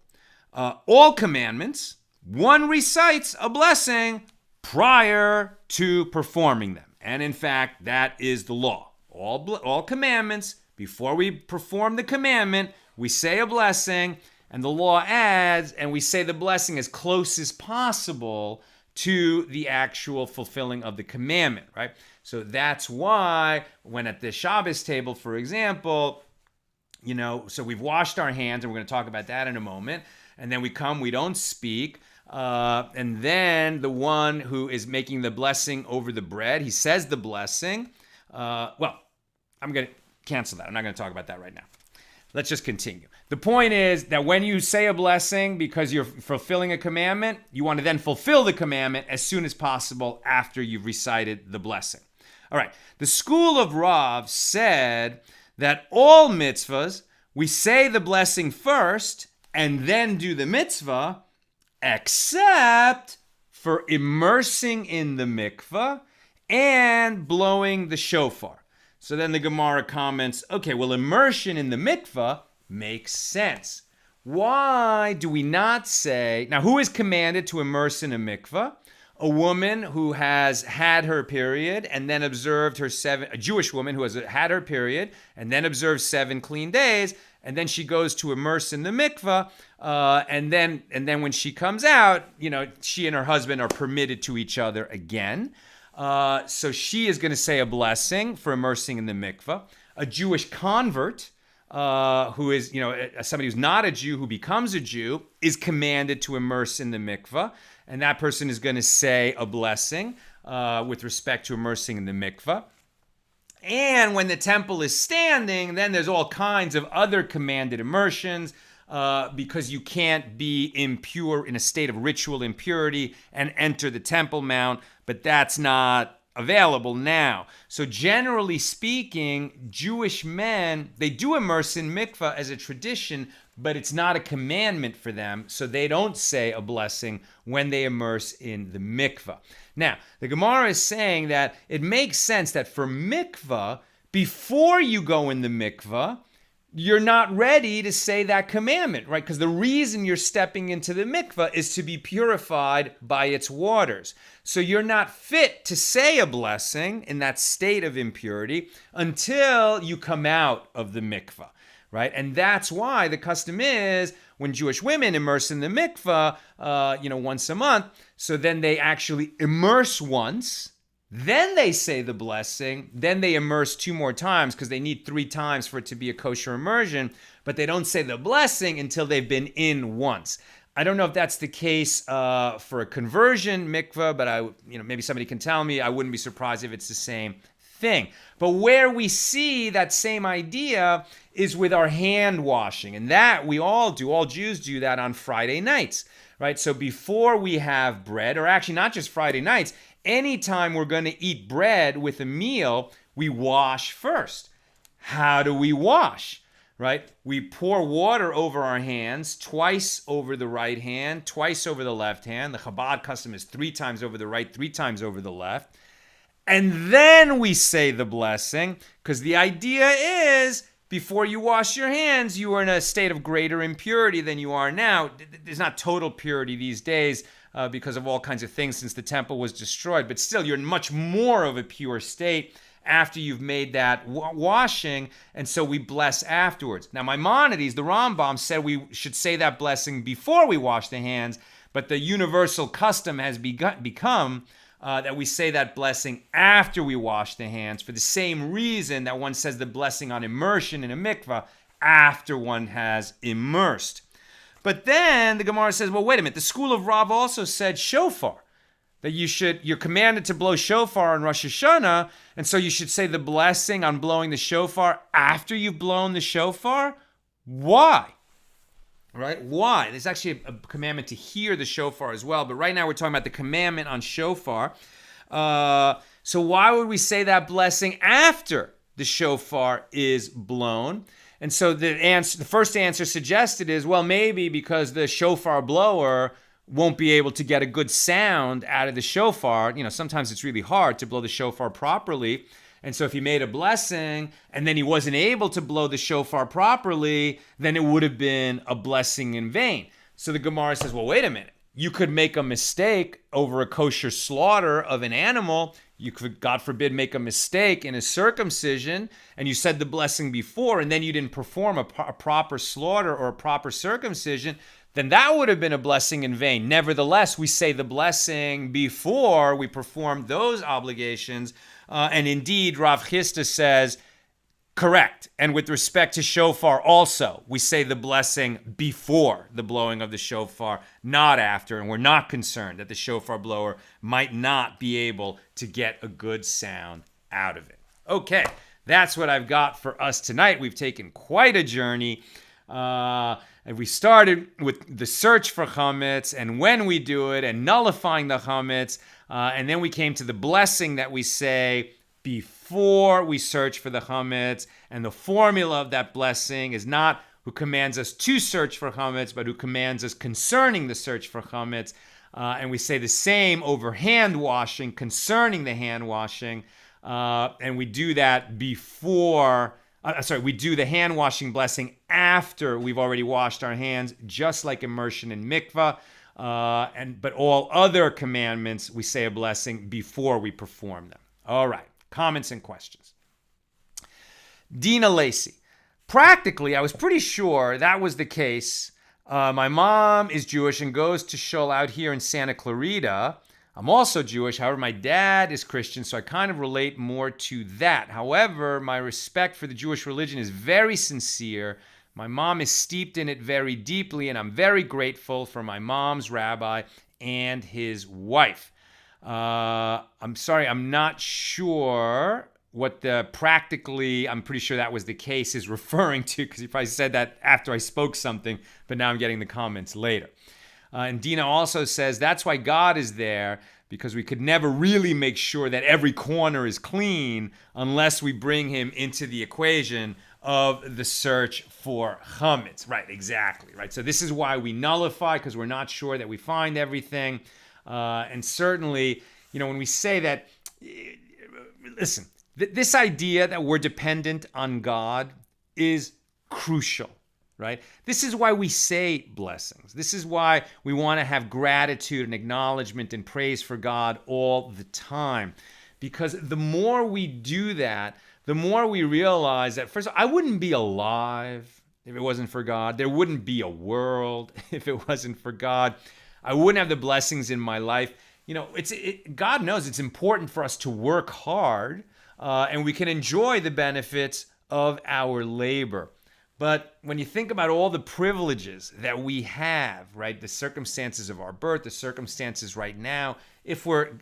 all commandments, one recites a blessing prior to performing them. And in fact, that is the law. All commandments, before we perform the commandment, we say a blessing, and the law adds, and we say the blessing as close as possible to the actual fulfilling of the commandment, right? So that's why when at the Shabbos table, for example, so we've washed our hands, and we're going to talk about that in a moment, and then we come, we don't speak, And then the one who is making the blessing over the bread, he says the blessing. Well, I'm going to cancel that. I'm not going to talk about that right now. Let's just continue. The point is that when you say a blessing because you're fulfilling a commandment, you want to then fulfill the commandment as soon as possible after you've recited the blessing. All right. The school of Rav said that all mitzvahs, we say the blessing first and then do the mitzvah, except for immersing in the mikvah and blowing the shofar. So then the Gemara comments, okay, well, immersion in the mikvah makes sense. Why do we not say, now who is commanded to immerse in a mikvah? A woman who has had her period and then observed her a Jewish woman who has had her period and then observed 7 clean days, and then she goes to immerse in the mikvah, and then when she comes out, she and her husband are permitted to each other again. So she is going to say a blessing for immersing in the mikvah. A Jewish convert, who is, somebody who's not a Jew who becomes a Jew, is commanded to immerse in the mikvah. And that person is going to say a blessing with respect to immersing in the mikvah. And when the temple is standing, then there's all kinds of other commanded immersions, because you can't be impure in a state of ritual impurity and enter the Temple Mount, but that's not available now. So generally speaking, Jewish men, they do immerse in mikvah as a tradition, but it's not a commandment for them, so they don't say a blessing when they immerse in the mikvah. Now, the Gemara is saying that it makes sense that for mikvah, before you go in the mikvah, you're not ready to say that commandment, right? Because the reason you're stepping into the mikvah is to be purified by its waters. So you're not fit to say a blessing in that state of impurity until you come out of the mikvah, right? And that's why the custom is when Jewish women immerse in the mikvah, once a month, so then they actually immerse once, then they say the blessing, then they immerse 2 more times because they need 3 times for it to be a kosher immersion, but they don't say the blessing until they've been in once. I don't know if that's the case for a conversion mikvah, but maybe somebody can tell me. I wouldn't be surprised if it's the same thing. But where we see that same idea is with our hand washing, and that we all do. All Jews do that on Friday nights, right? So before we have bread, or actually not just Friday nights, anytime we're going to eat bread with a meal, we wash first. How do we wash? Right? We pour water over our hands, twice over the right hand, twice over the left hand. The Chabad custom is 3 times over the right, 3 times over the left. And then we say the blessing, because the idea is before you wash your hands, you are in a state of greater impurity than you are now. There's not total purity these days because of all kinds of things since the temple was destroyed, but still you're in much more of a pure state after you've made that washing, and so we bless afterwards. Now, Maimonides, the Rambam, said we should say that blessing before we wash the hands, but the universal custom has become that we say that blessing after we wash the hands for the same reason that one says the blessing on immersion in a mikvah after one has immersed. But then the Gemara says, well, wait a minute, the school of Rav also said shofar. That you're commanded to blow shofar on Rosh Hashanah, and so you should say the blessing on blowing the shofar after you've blown the shofar? Why? Right? Why? There's actually a commandment to hear the shofar as well, but right now we're talking about the commandment on shofar. So why would we say that blessing after the shofar is blown? And so the first answer suggested is, well, maybe because the shofar blower won't be able to get a good sound out of the shofar. Sometimes it's really hard to blow the shofar properly. And so if he made a blessing and then he wasn't able to blow the shofar properly, then it would have been a blessing in vain. So the Gemara says, well, wait a minute. You could make a mistake over a kosher slaughter of an animal. You could, God forbid, make a mistake in a circumcision, and you said the blessing before, and then you didn't perform a proper slaughter or a proper circumcision. Then that would have been a blessing in vain. Nevertheless, we say the blessing before we perform those obligations. And indeed, Rav Chisda says, Correct. And with respect to shofar also, we say the blessing before the blowing of the shofar, not after. And we're not concerned that the shofar blower might not be able to get a good sound out of it. Okay, that's what I've got for us tonight. We've taken quite a journey. And we started with the search for chametz and when we do it and nullifying the chametz. And then we came to the blessing that we say before we search for the chametz. And the formula of that blessing is not who commands us to search for chametz, but who commands us concerning the search for chametz. And we say the same over hand washing, concerning the hand washing. And we do that before... we do the hand washing blessing after we've already washed our hands, just like immersion in mikvah. But all other commandments, we say a blessing before we perform them. All right, comments and questions. Dina Lacey. Practically, I was pretty sure that was the case. My mom is Jewish and goes to shul out here in Santa Clarita. I'm also Jewish. However, my dad is Christian, so I kind of relate more to that. However, my respect for the Jewish religion is very sincere. My mom is steeped in it very deeply, and I'm very grateful for my mom's rabbi and his wife. I'm sorry, I'm not sure what the practically, I'm pretty sure that was the case, is referring to, because he probably said that after I spoke something, but now I'm getting the comments later. And Dina also says that's why God is there, because we could never really make sure that every corner is clean unless we bring him into the equation of the search for chametz. Right, exactly. Right. So this is why we nullify, because we're not sure that we find everything. And certainly, when we say that, listen, this idea that we're dependent on God is crucial. Right? This is why we say blessings. This is why we want to have gratitude and acknowledgement and praise for God all the time. Because the more we do that, the more we realize that, first of all, I wouldn't be alive if it wasn't for God. There wouldn't be a world if it wasn't for God. I wouldn't have the blessings in my life. God knows it's important for us to work hard, and we can enjoy the benefits of our labor. But when you think about all the privileges that we have, right, the circumstances of our birth, the circumstances right now, if we're,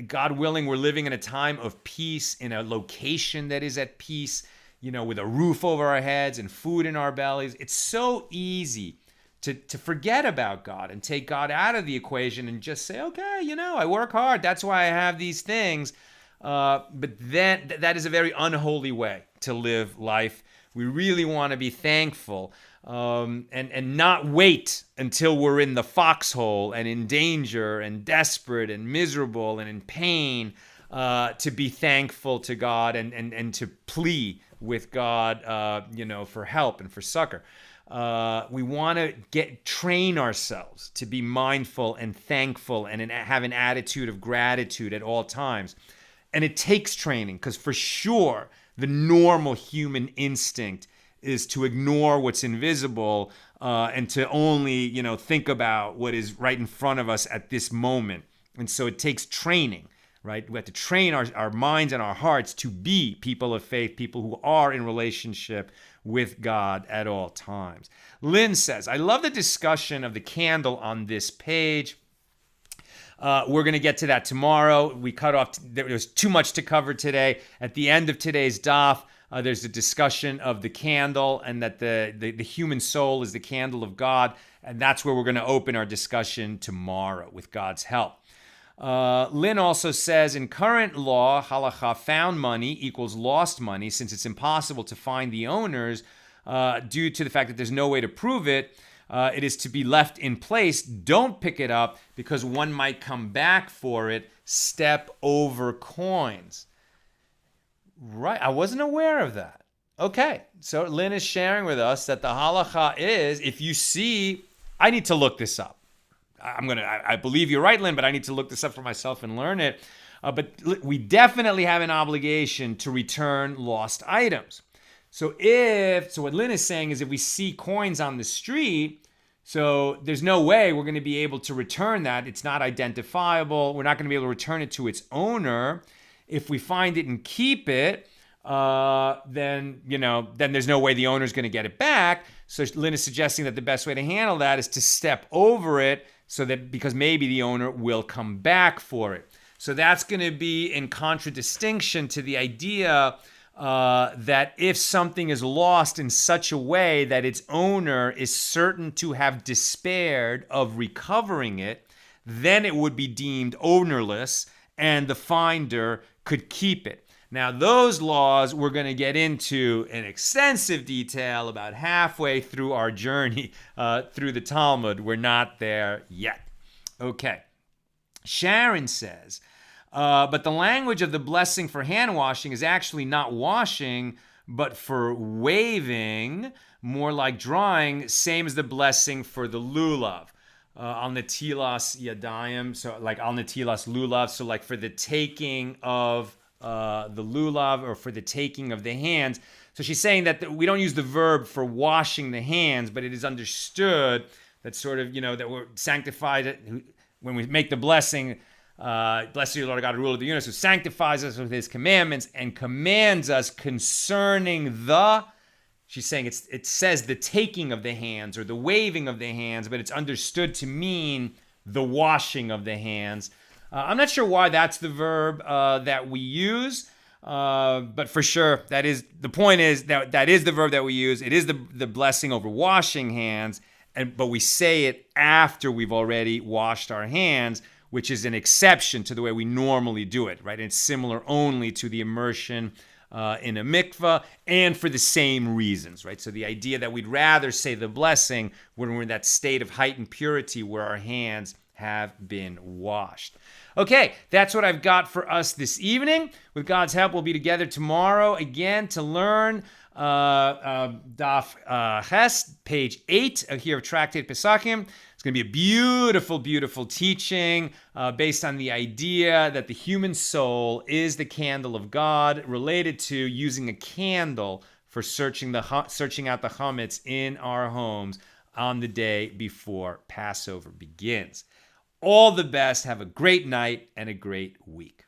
God willing, we're living in a time of peace, in a location that is at peace, with a roof over our heads and food in our bellies, it's so easy to forget about God and take God out of the equation and just say, okay, I work hard. That's why I have these things. But then that is a very unholy way to live life. We really want to be thankful and not wait until we're in the foxhole and in danger and desperate and miserable and in pain to be thankful to God and to plead with God, for help and for succor. We want to train ourselves to be mindful and thankful and have an attitude of gratitude at all times. And it takes training, because for sure, the normal human instinct is to ignore what's invisible and to only, think about what is right in front of us at this moment. And so it takes training, right? We have to train our minds and our hearts to be people of faith, people who are in relationship with God at all times. Lynn says, I love the discussion of the candle on this page. We're going to get to that tomorrow. We cut off, there was too much to cover today. At the end of today's daf, there's a discussion of the candle and that the human soul is the candle of God. And that's where we're going to open our discussion tomorrow with God's help. Lynn also says, in current law, halacha, found money equals lost money, since it's impossible to find the owners due to the fact that there's no way to prove it. It is to be left in place. Don't pick it up because one might come back for it. Step over coins. Right. I wasn't aware of that. Okay. So Lynn is sharing with us that the halacha is, if you see, I need to look this up. I believe you're right, Lynn, but I need to look this up for myself and learn it. But we definitely have an obligation to return lost items. So what Lynn is saying is, if we see coins on the street, so there's no way we're going to be able to return that. It's not identifiable. We're not going to be able to return it to its owner. If we find it and keep it, then there's no way the owner's going to get it back. So Lynn is suggesting that the best way to handle that is to step over it, so that because maybe the owner will come back for it. So that's going to be in contradistinction to the idea that if something is lost in such a way that its owner is certain to have despaired of recovering it, then it would be deemed ownerless and the finder could keep it. Now, those laws we're going to get into in extensive detail about halfway through our journey through the Talmud. We're not there yet. Okay. Sharon says, but the language of the blessing for hand washing is actually not washing, but for waving, more like drawing, same as the blessing for the lulav. Al netilas yadayim, so like al netilas lulav, so like for the taking of the lulav, or for the taking of the hands. So she's saying that we don't use the verb for washing the hands, but it is understood that sort of, that we're sanctified when we make the blessing. Blessed are you, Lord God, ruler of the universe, who sanctifies us with his commandments and commands us concerning the, she's saying it says the taking of the hands or the waving of the hands, but it's understood to mean the washing of the hands. I'm not sure why that's the verb that we use, but for sure, the point is that is the verb that we use. It is the blessing over washing hands, but we say it after we've already washed our hands, which is an exception to the way we normally do it, right? And it's similar only to the immersion in a mikvah, and for the same reasons, right? So the idea that we'd rather say the blessing when we're in that state of heightened purity where our hands have been washed. Okay, that's what I've got for us this evening. With God's help, we'll be together tomorrow again to learn Daf Ches, page 8 here of Tractate Pesachim. It's going to be a beautiful, beautiful teaching based on the idea that the human soul is the candle of God, related to using a candle for searching out the chametz in our homes on the day before Passover begins. All the best. Have a great night and a great week.